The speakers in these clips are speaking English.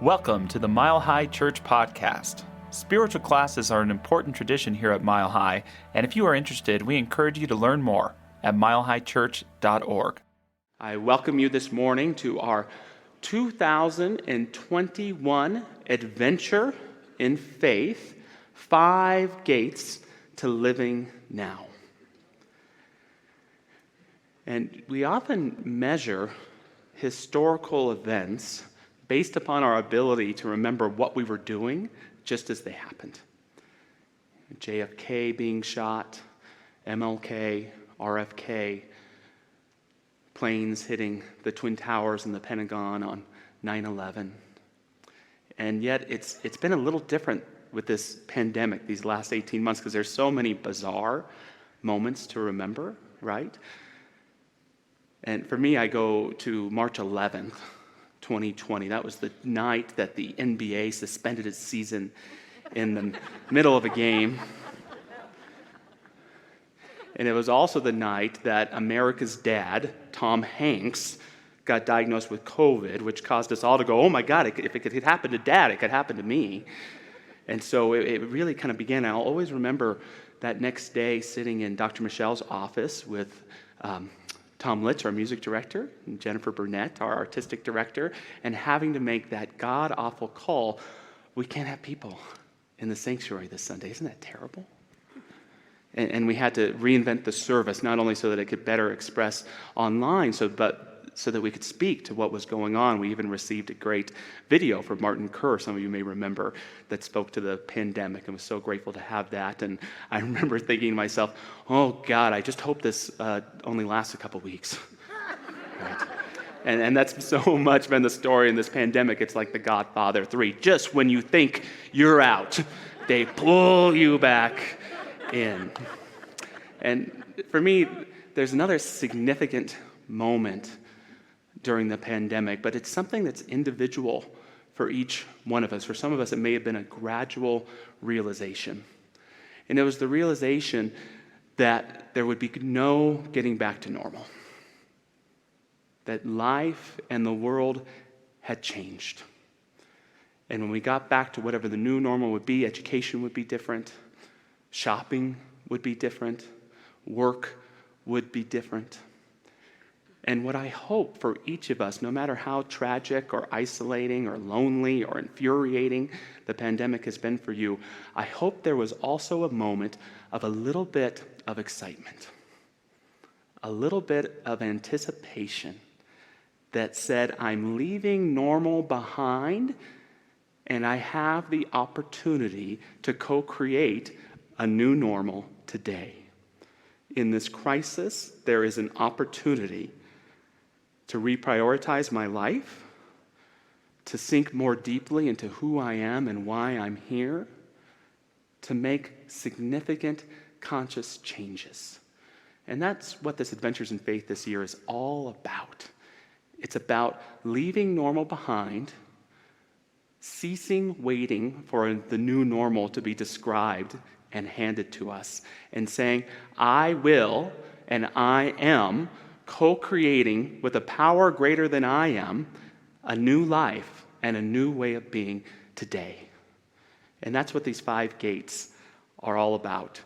Welcome to the Mile High Church podcast. Spiritual classes are an important tradition here at Mile High, and if you are interested, we encourage you to learn more at milehighchurch.org. I welcome you this morning to our 2021 adventure in faith, 5 Gates to Living Now. And we often measure historical events based upon our ability to remember what we were doing just as they happened. JFK being shot, MLK, RFK, planes hitting the Twin Towers and the Pentagon on 9/11. And yet it's been a little different with this pandemic these last 18 months because there's so many bizarre moments to remember, right? And for me, I go to March 11th, 2020. That was the night that the NBA suspended its season in the middle of a game. And it was also the night that America's dad, Tom Hanks, got diagnosed with COVID, which caused us all to go, oh my God, if it could happen to Dad, it could happen to me. And so it really kind of began. I'll always remember that next day sitting in Dr. Michelle's office with Tom Litz, our music director, and Jennifer Burnett, our artistic director, and having to make that god-awful call, we can't have people in the sanctuary this Sunday. Isn't that terrible? And we had to reinvent the service, not only so that it could better express online, but so that we could speak to what was going on. We even received a great video from Martin Kerr, some of you may remember, that spoke to the pandemic, and was so grateful to have that. And I remember thinking to myself, oh God, I just hope this only lasts a couple weeks. Right? And that's so much been the story in this pandemic. It's like The Godfather 3. Just when you think you're out, they pull you back in. And for me, there's another significant moment during the pandemic, but it's something that's individual for each one of us. For some of us, it may have been a gradual realization. And it was the realization that there would be no getting back to normal. That life and the world had changed. And when we got back to whatever the new normal would be, education would be different, shopping would be different, work would be different. And what I hope for each of us, no matter how tragic or isolating or lonely or infuriating the pandemic has been for you, I hope there was also a moment of a little bit of excitement, a little bit of anticipation that said, I'm leaving normal behind and I have the opportunity to co-create a new normal today. In this crisis, there is an opportunity to reprioritize my life, to sink more deeply into who I am and why I'm here, to make significant conscious changes. And that's what this Adventures in Faith this year is all about. It's about leaving normal behind, ceasing waiting for the new normal to be described and handed to us, and saying, I will and I am co-creating with a power greater than I am a new life and a new way of being today. And that's what these 5 gates are all about.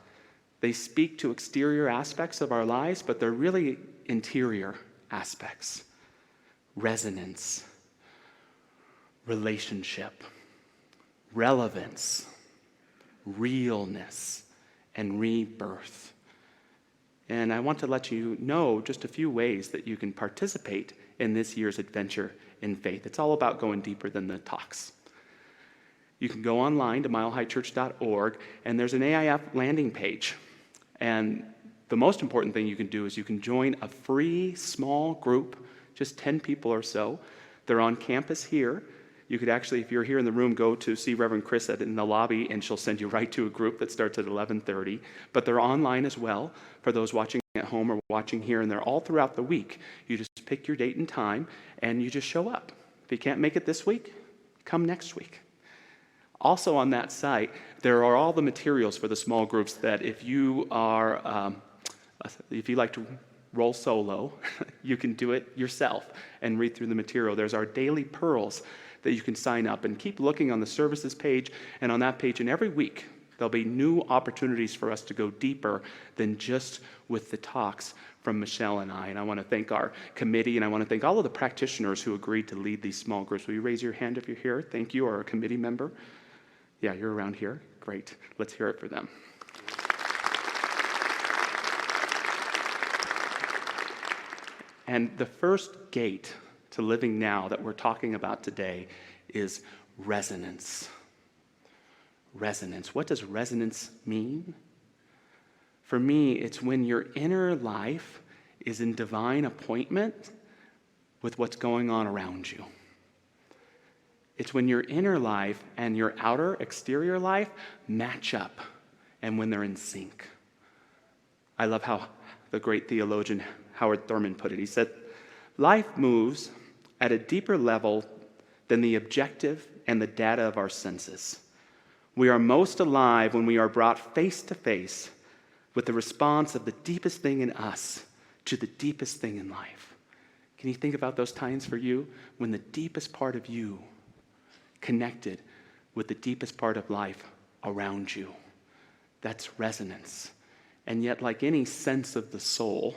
They speak to exterior aspects of our lives, but they're really interior aspects. Resonance, relationship, relevance, realness, and rebirth. And I want to let you know just a few ways that you can participate in this year's adventure in faith. It's all about going deeper than the talks. You can go online to milehighchurch.org, and there's an AIF landing page. And the most important thing you can do is you can join a free small group, just 10 people or so. They're on campus here. You could actually, if you're here in the room, go to see Reverend Chris in the lobby, and she'll send you right to a group that starts at 11:30. But they're online as well for those watching at home or watching here, and they're all throughout the week. You just pick your date and time, and you just show up. If you can't make it this week, come next week. Also on that site, there are all the materials for the small groups that if you like to roll solo, you can do it yourself and read through the material. There's our daily pearls that you can sign up. And keep looking on the services page and on that page. And every week, there'll be new opportunities for us to go deeper than just with the talks from Michelle and I. And I want to thank our committee, and I want to thank all of the practitioners who agreed to lead these small groups. Will you raise your hand if you're here? Thank you, or a committee member. Yeah, you're around here. Great. Let's hear it for them. And the first gate to living now that we're talking about today is resonance. Resonance. What does resonance mean? For me, it's when your inner life is in divine appointment with what's going on around you. It's when your inner life and your outer, exterior life match up and when they're in sync. I love how the great theologian Howard Thurman put it. He said, life moves at a deeper level than the objective and the data of our senses. We are most alive when we are brought face to face with the response of the deepest thing in us to the deepest thing in life. Can you think about those times for you when the deepest part of you connected with the deepest part of life around you? That's resonance. And yet, like any sense of the soul,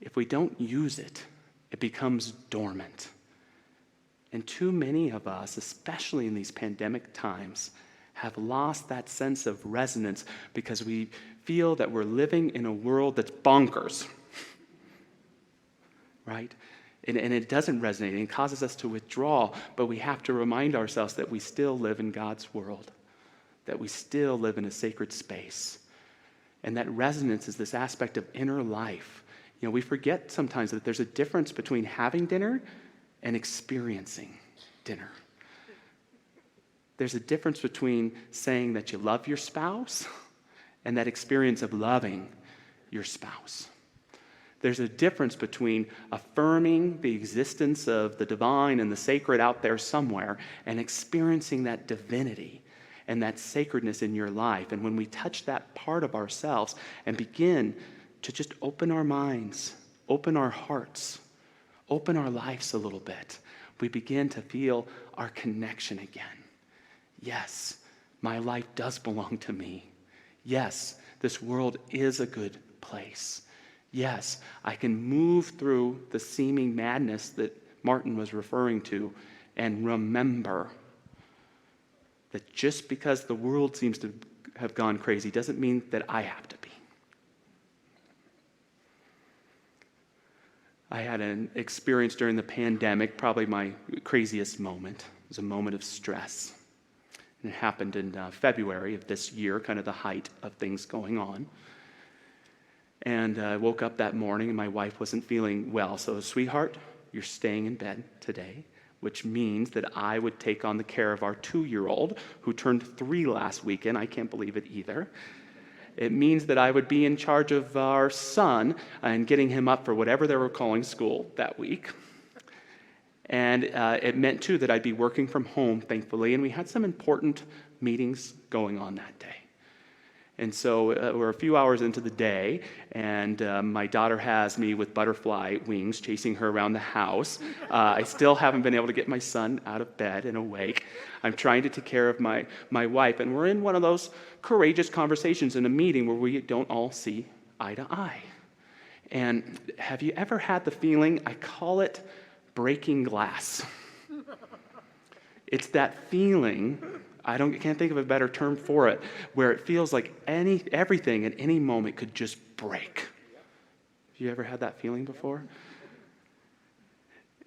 if we don't use it, it becomes dormant. And too many of us, especially in these pandemic times, have lost that sense of resonance because we feel that we're living in a world that's bonkers, right? And it doesn't resonate, and it causes us to withdraw, but we have to remind ourselves that we still live in God's world, that we still live in a sacred space, and that resonance is this aspect of inner life. You know, we forget sometimes that there's a difference between having dinner and experiencing dinner. There's a difference between saying that you love your spouse and that experience of loving your spouse. There's a difference between affirming the existence of the divine and the sacred out there somewhere and experiencing that divinity and that sacredness in your life. And when we touch that part of ourselves and begin to just open our minds, open our hearts, open our lives a little bit, we begin to feel our connection again. Yes, my life does belong to me. Yes, this world is a good place. Yes, I can move through the seeming madness that Martin was referring to and remember that just because the world seems to have gone crazy doesn't mean that I have to be. I had an experience during the pandemic, probably my craziest moment. It was a moment of stress. And it happened in February of this year, kind of the height of things going on. And I woke up that morning and my wife wasn't feeling well. So, sweetheart, you're staying in bed today, which means that I would take on the care of our 2-year-old who turned 3 last weekend. I can't believe it either. It means that I would be in charge of our son and getting him up for whatever they were calling school that week. And it meant, too, that I'd be working from home, thankfully, and we had some important meetings going on that day. And so we're a few hours into the day, and my daughter has me with butterfly wings chasing her around the house. I still haven't been able to get my son out of bed and awake. I'm trying to take care of my wife, and we're in one of those courageous conversations in a meeting where we don't all see eye to eye. And have you ever had the feeling, I call it breaking glass? It's that feeling, can't think of a better term for it, where it feels like everything at any moment could just break. Have you ever had that feeling before?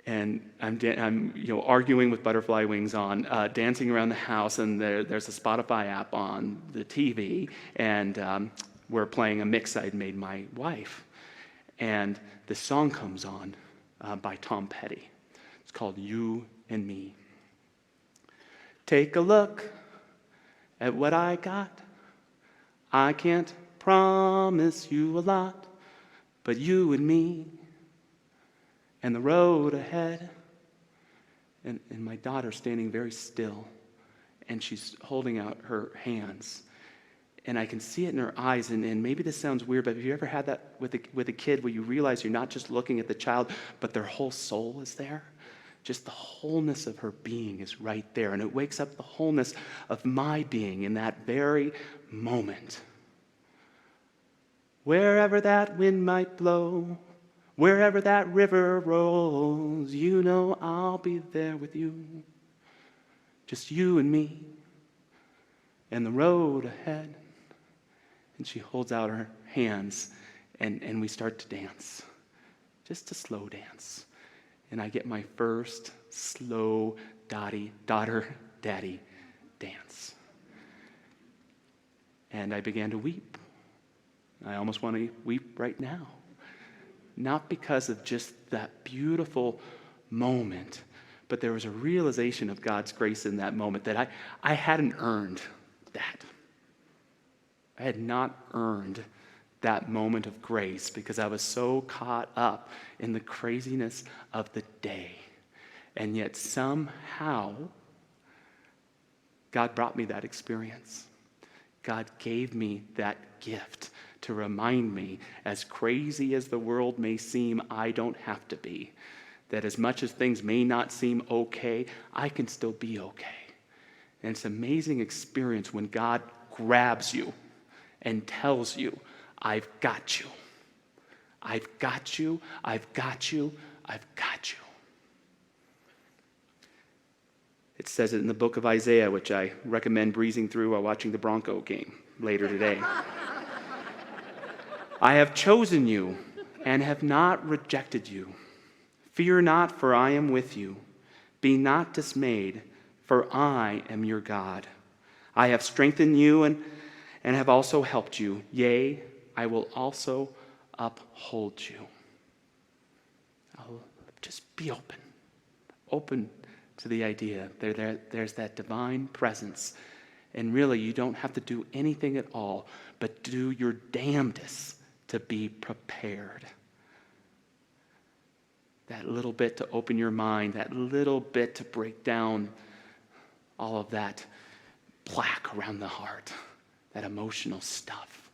And I'm arguing with butterfly wings on, dancing around the house, and there's a Spotify app on the TV, and we're playing a mix I'd made my wife. And this song comes on by Tom Petty. It's called You and Me. Take a look at what I got. I can't promise you a lot, but you and me and the road ahead. And my daughter standing very still, and she's holding out her hands. And I can see it in her eyes, and maybe this sounds weird, but have you ever had that with a kid where you realize you're not just looking at the child, but their whole soul is there? Just the wholeness of her being is right there, and it wakes up the wholeness of my being in that very moment. Wherever that wind might blow, wherever that river rolls, you know I'll be there with you. Just you and me, and the road ahead. And she holds out her hands, and we start to dance, just a slow dance. And I get my first slow daughter-daddy dance. And I began to weep. I almost want to weep right now. Not because of just that beautiful moment, but there was a realization of God's grace in that moment that I hadn't earned that. I had not earned that moment of grace because I was so caught up in the craziness of the day. And yet somehow, God brought me that experience. God gave me that gift to remind me, as crazy as the world may seem, I don't have to be. That as much as things may not seem okay, I can still be okay. And it's an amazing experience when God grabs you and tells you, I've got you. I've got you. I've got you. I've got you. It says it in the book of Isaiah, which I recommend breezing through while watching the Bronco game later today. I have chosen you and have not rejected you. Fear not, for I am with you. Be not dismayed, for I am your God. I have strengthened you and have also helped you. Yea, I will also uphold you. I'll just be open to the idea. There's that divine presence. And really, you don't have to do anything at all, but do your damnedest to be prepared. That little bit to open your mind, that little bit to break down all of that plaque around the heart, that emotional stuff.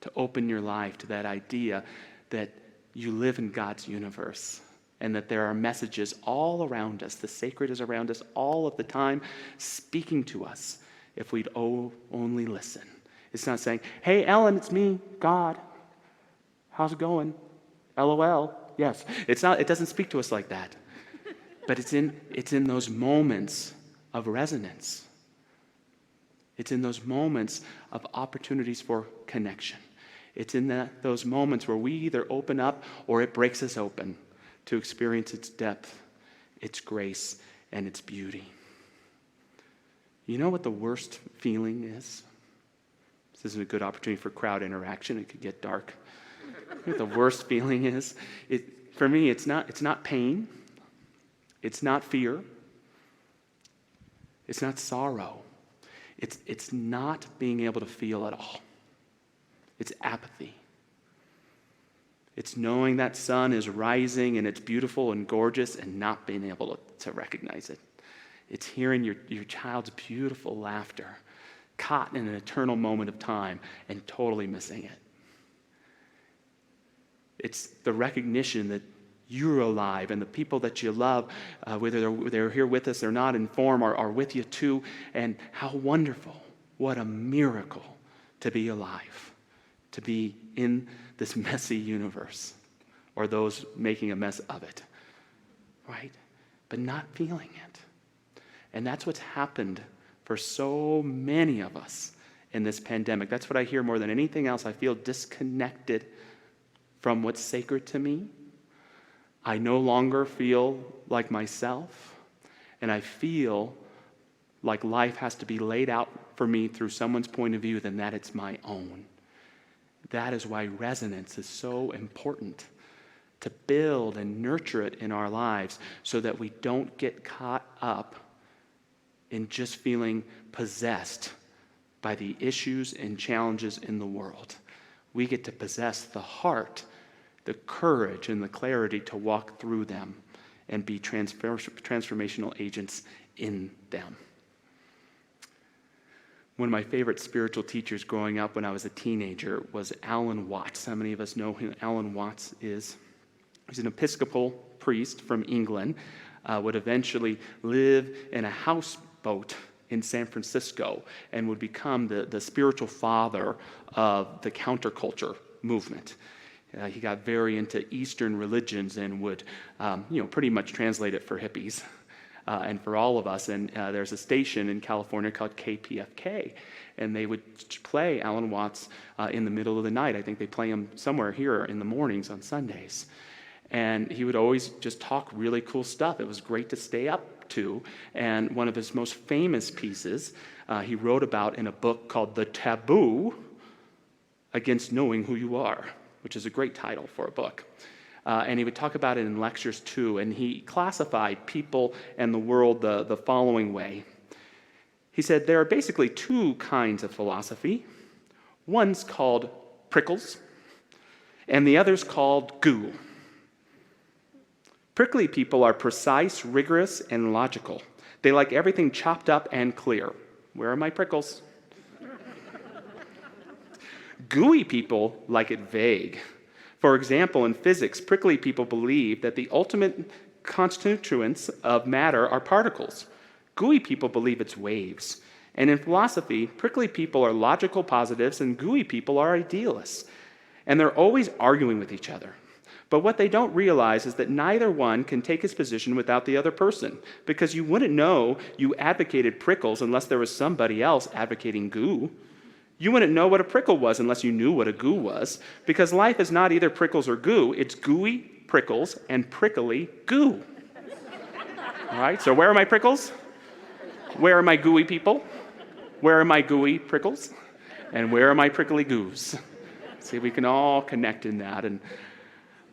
To open your life to that idea that you live in God's universe and that there are messages all around us. The sacred is around us all of the time, speaking to us if we'd only listen. It's not saying, hey, Ellen, it's me, God. How's it going? LOL. Yes. It's not. It doesn't speak to us like that. But it's in those moments of resonance. It's in those moments of opportunities for connection. It's in those moments where we either open up or it breaks us open to experience its depth, its grace, and its beauty. You know what the worst feeling is? This isn't a good opportunity for crowd interaction. It could get dark. You know what the worst feeling is? For me, it's not pain. It's not fear. It's not sorrow. It's not being able to feel at all. It's apathy. It's knowing that sun is rising and it's beautiful and gorgeous and not being able to recognize it. It's hearing your child's beautiful laughter, caught in an eternal moment of time and totally missing it. It's the recognition that you're alive and the people that you love, whether they're here with us or not in form, are with you too. And how wonderful, what a miracle to be alive, to be in this messy universe, or those making a mess of it, right? But not feeling it. And that's what's happened for so many of us in this pandemic. That's what I hear more than anything else. I feel disconnected from what's sacred to me. I no longer feel like myself, and I feel like life has to be laid out for me through someone's point of view than that it's my own. That is why resonance is so important, to build and nurture it in our lives so that we don't get caught up in just feeling possessed by the issues and challenges in the world. We get to possess the heart, the courage, and the clarity to walk through them and be transformational agents in them. One of my favorite spiritual teachers growing up when I was a teenager was Alan Watts. How many of us know who Alan Watts is? He's an Episcopal priest from England, would eventually live in a houseboat in San Francisco and would become the spiritual father of the counterculture movement. He got very into Eastern religions and would, pretty much translate it for hippies and for all of us. And there's a station in California called KPFK, and they would play Alan Watts in the middle of the night. I think they play him somewhere here in the mornings on Sundays. And he would always just talk really cool stuff. It was great to stay up to. And one of his most famous pieces he wrote about in a book called The Taboo Against Knowing Who You Are, which is a great title for a book. And he would talk about it in lectures too. And he classified people and the world the following way. He said there are basically two kinds of philosophy. One's called prickles, and the other's called goo. Prickly people are precise, rigorous, and logical. They like everything chopped up and clear. Where are my prickles? Gooey people like it vague. For example, in physics, prickly people believe that the ultimate constituents of matter are particles. Gooey people believe it's waves. And in philosophy, prickly people are logical positives and gooey people are idealists. And they're always arguing with each other. But what they don't realize is that neither one can take his position without the other person, because you wouldn't know you advocated prickles unless there was somebody else advocating goo. You wouldn't know what a prickle was unless you knew what a goo was, because life is not either prickles or goo, it's gooey prickles and prickly goo. All right, so where are my prickles? Where are my gooey people? Where are my gooey prickles? And where are my prickly goos? See, we can all connect in that. And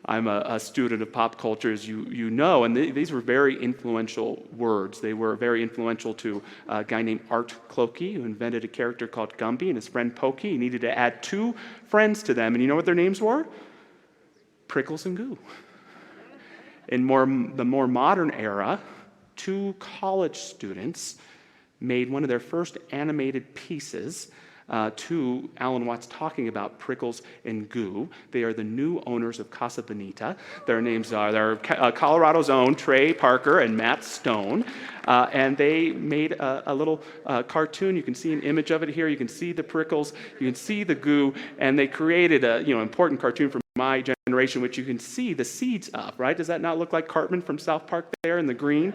I'm a student of pop culture, as you know, and these were very influential words. They were very influential to a guy named Art Clokey, who invented a character called Gumby, and his friend Pokey. He needed to add two friends to them, and you know what their names were? Prickles and Goo. In the more modern era, two college students made one of their first animated pieces to Alan Watts talking about prickles and goo. They are the new owners of Casa Bonita. Their names are Colorado's own Trey Parker and Matt Stone. And they made a little cartoon. You can see an image of it here. You can see the prickles. You can see the goo. And they created a important cartoon for my generation, which you can see the seeds of, right? Does that not look like Cartman from South Park there in the green?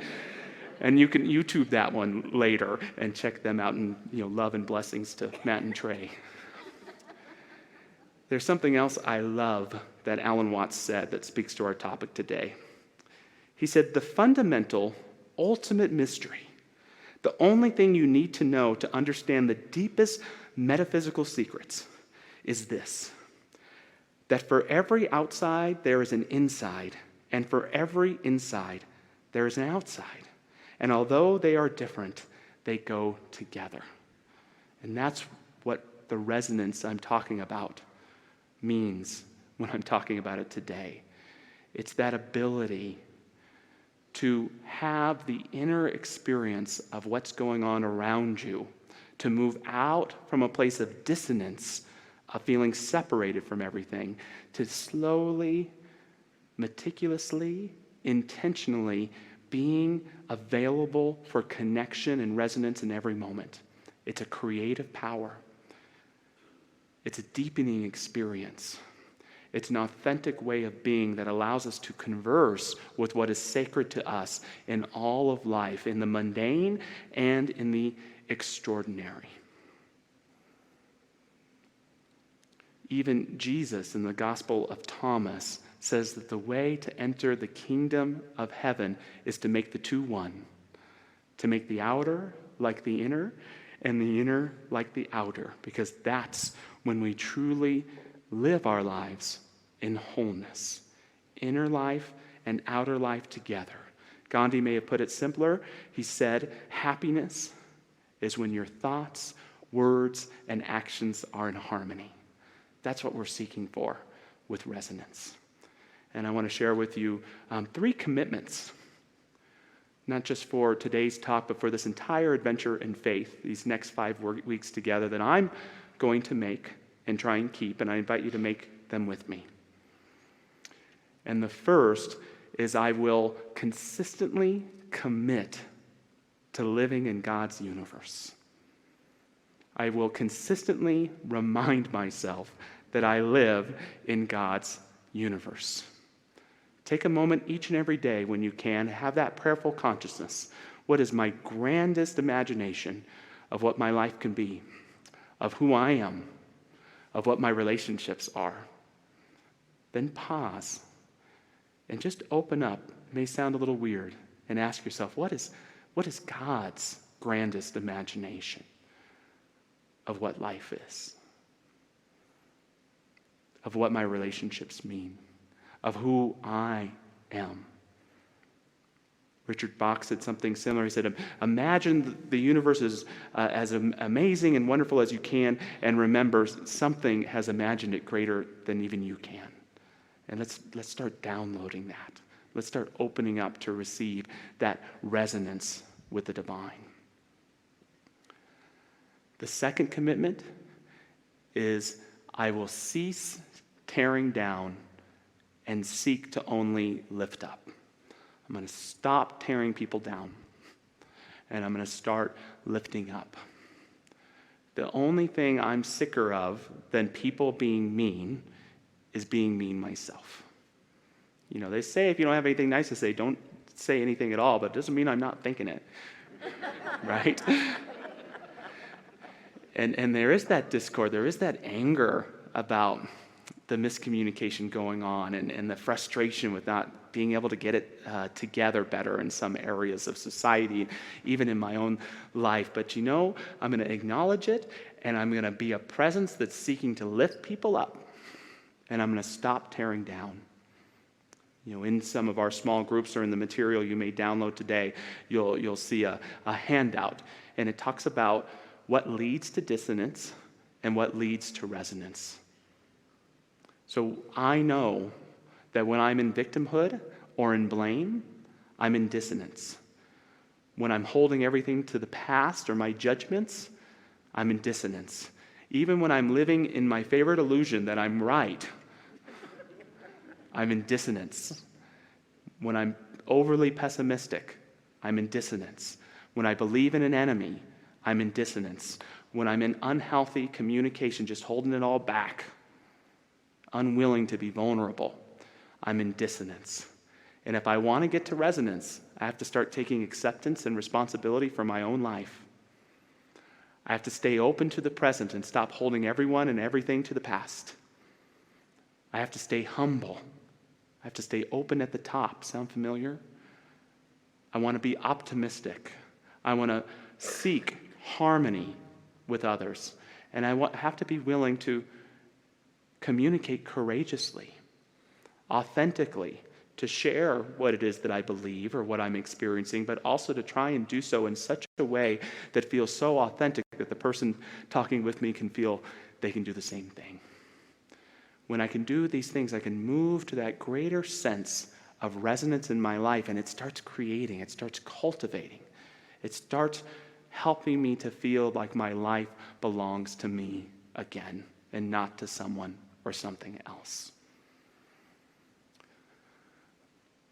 And you can YouTube that one later and check them out, and love and blessings to Matt and Trey. There's something else I love that Alan Watts said that speaks to our topic today. He said, the fundamental, ultimate mystery, the only thing you need to know to understand the deepest metaphysical secrets is this: that for every outside there is an inside, and for every inside there is an outside. And although they are different, they go together. And that's what the resonance I'm talking about means when I'm talking about it today. It's that ability to have the inner experience of what's going on around you, to move out from a place of dissonance, of feeling separated from everything, to slowly, meticulously, intentionally being available for connection and resonance in every moment. It's a creative power. It's a deepening experience. It's an authentic way of being that allows us to converse with what is sacred to us in all of life, in the mundane and in the extraordinary. Even Jesus in the Gospel of Thomas says that the way to enter the kingdom of heaven is to make the two one, to make the outer like the inner and the inner like the outer, because that's when we truly live our lives in wholeness, inner life and outer life together. Gandhi may have put it simpler. He said, happiness is when your thoughts, words, and actions are in harmony. That's what we're seeking for with resonance. And I want to share with you 3 commitments, not just for today's talk, but for this entire adventure in faith, these next 5 weeks together, that I'm going to make and try and keep, and I invite you to make them with me. And the first is I will consistently commit to living in God's universe. I will consistently remind myself that I live in God's universe. Take a moment each and every day when you can, have that prayerful consciousness. What is my grandest imagination of what my life can be, of who I am, of what my relationships are? Then pause and just open up. It may sound a little weird, and ask yourself, what is God's grandest imagination of what life is, of what my relationships mean, of who I am? Richard Bach said something similar. He said, imagine the universe as amazing and wonderful as you can, and remember, something has imagined it greater than even you can. And let's start downloading that. Let's start opening up to receive that resonance with the divine. The second commitment is I will cease tearing down and seek to only lift up. I'm going to stop tearing people down, and I'm going to start lifting up. The only thing I'm sicker of than people being mean is being mean myself. You know, they say if you don't have anything nice to say, don't say anything at all, but it doesn't mean I'm not thinking it. Right? And there is that discord, there is that anger about the miscommunication going on and the frustration with not being able to get it together better in some areas of society, even in my own life. But you know, I'm going to acknowledge it, and I'm going to be a presence that's seeking to lift people up, and I'm going to stop tearing down. You know, in some of our small groups or in the material you may download today, you'll see a handout, and it talks about what leads to dissonance and what leads to resonance. So I know that when I'm in victimhood or in blame, I'm in dissonance. When I'm holding everything to the past or my judgments, I'm in dissonance. Even when I'm living in my favorite illusion that I'm right, I'm in dissonance. When I'm overly pessimistic, I'm in dissonance. When I believe in an enemy, I'm in dissonance. When I'm in unhealthy communication, just holding it all back, unwilling to be vulnerable, I'm in dissonance. And if I want to get to resonance, I have to start taking acceptance and responsibility for my own life. I have to stay open to the present and stop holding everyone and everything to the past. I have to stay humble. I have to stay open at the top. Sound familiar? I want to be optimistic. I want to seek harmony with others. And I have to be willing to communicate courageously, authentically, to share what it is that I believe or what I'm experiencing, but also to try and do so in such a way that feels so authentic that the person talking with me can feel they can do the same thing. When I can do these things, I can move to that greater sense of resonance in my life, and it starts creating, it starts cultivating, it starts helping me to feel like my life belongs to me again and not to someone or something else.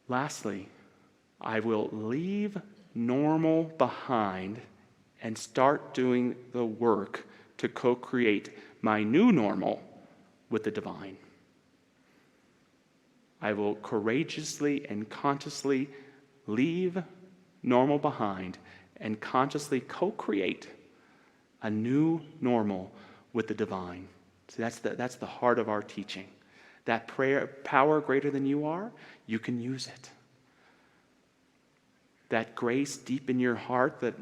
Lastly, I will leave normal behind and start doing the work to co-create my new normal with the divine. I will courageously and consciously leave normal behind and consciously co-create a new normal with the divine. So that's the heart of our teaching. That prayer, power greater than you are, you can use it. That grace deep in your heart that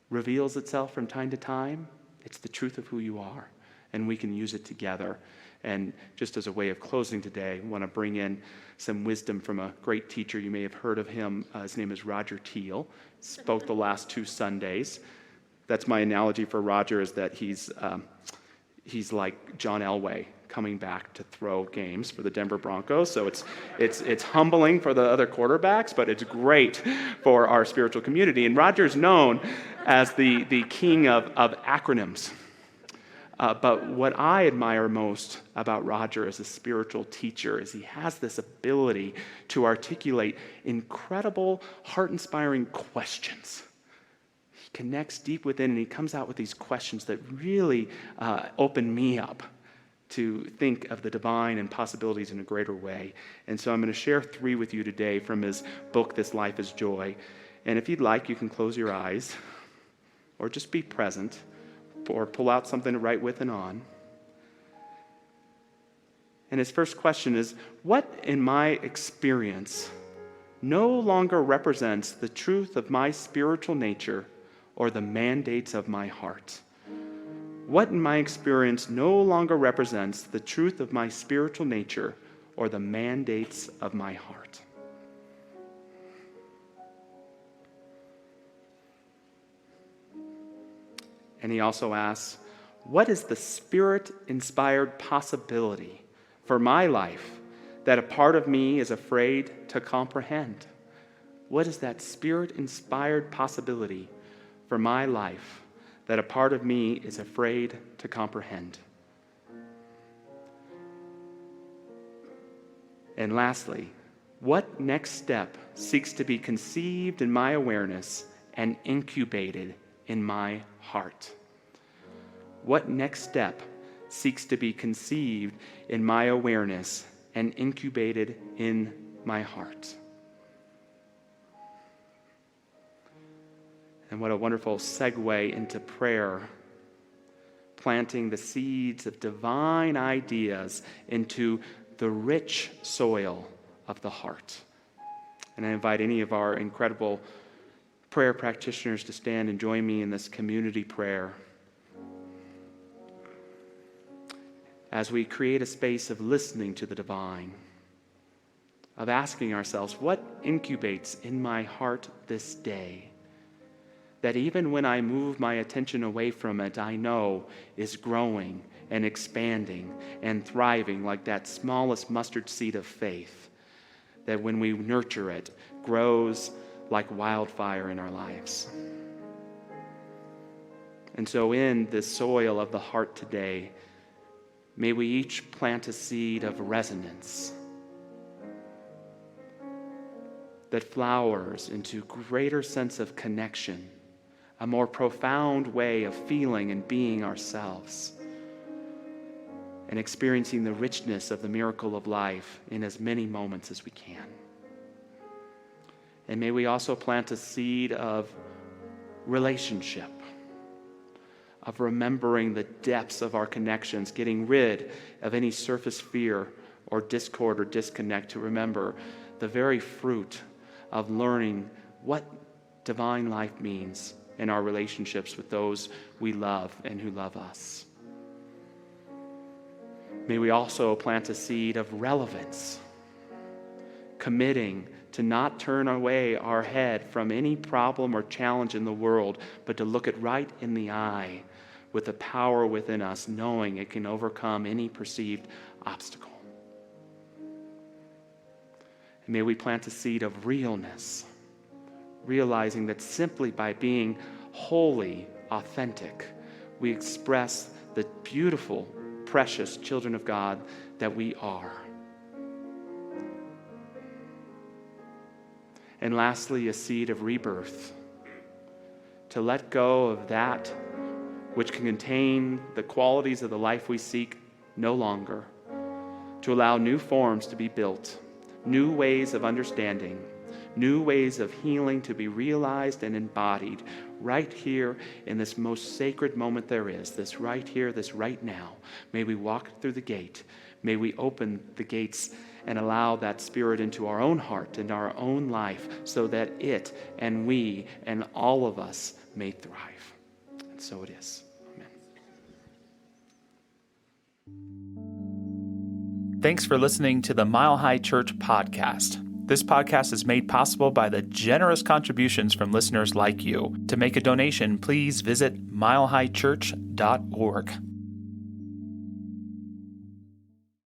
reveals itself from time to time, it's the truth of who you are, and we can use it together. And just as a way of closing today, I want to bring in some wisdom from a great teacher. You may have heard of him. His name is Roger Teal. Spoke the last 2 Sundays. That's my analogy for Roger, is that he's like John Elway coming back to throw games for the Denver Broncos. So it's humbling for the other quarterbacks, but it's great for our spiritual community. And Roger's known as the king of acronyms. But what I admire most about Roger as a spiritual teacher is he has this ability to articulate incredible, heart-inspiring questions. He connects deep within, and he comes out with these questions that really open me up to think of the divine and possibilities in a greater way. And so I'm going to share 3 with you today from his book, This Life is Joy. And if you'd like, you can close your eyes or just be present or pull out something to write with and on. And his first question is, what in my experience no longer represents the truth of my spiritual nature or the mandates of my heart? What in my experience no longer represents the truth of my spiritual nature or the mandates of my heart? And he also asks, what is the Spirit-inspired possibility for my life that a part of me is afraid to comprehend? What is that Spirit-inspired possibility for my life that a part of me is afraid to comprehend? And lastly, what next step seeks to be conceived in my awareness and incubated in my heart? What next step seeks to be conceived in my awareness and incubated in my heart? And what a wonderful segue into prayer, planting the seeds of divine ideas into the rich soil of the heart. And I invite any of our incredible prayer practitioners to stand and join me in this community prayer as we create a space of listening to the divine, of asking ourselves, what incubates in my heart this day that even when I move my attention away from it, I know is growing and expanding and thriving like that smallest mustard seed of faith, that when we nurture it, grows like wildfire in our lives. And so in this soil of the heart today, may we each plant a seed of resonance that flowers into greater sense of connection, a more profound way of feeling and being ourselves, and experiencing the richness of the miracle of life in as many moments as we can. And may we also plant a seed of relationship, of remembering the depths of our connections, getting rid of any surface fear or discord or disconnect, to remember the very fruit of learning what divine life means in our relationships with those we love and who love us. May we also plant a seed of relevance, committing to not turn away our head from any problem or challenge in the world, but to look it right in the eye with the power within us, knowing it can overcome any perceived obstacle. And may we plant a seed of realness, realizing that simply by being wholly authentic, we express the beautiful, precious children of God that we are. And lastly, a seed of rebirth, to let go of that which can contain the qualities of the life we seek no longer, to allow new forms to be built, new ways of understanding, new ways of healing to be realized and embodied right here in this most sacred moment there is, this right here, this right now. May we walk through the gate. May we open the gates and allow that Spirit into our own heart and our own life so that it and we and all of us may thrive. And so it is. Amen. Thanks for listening to the Mile High Church podcast. This podcast is made possible by the generous contributions from listeners like you. To make a donation, please visit milehighchurch.org.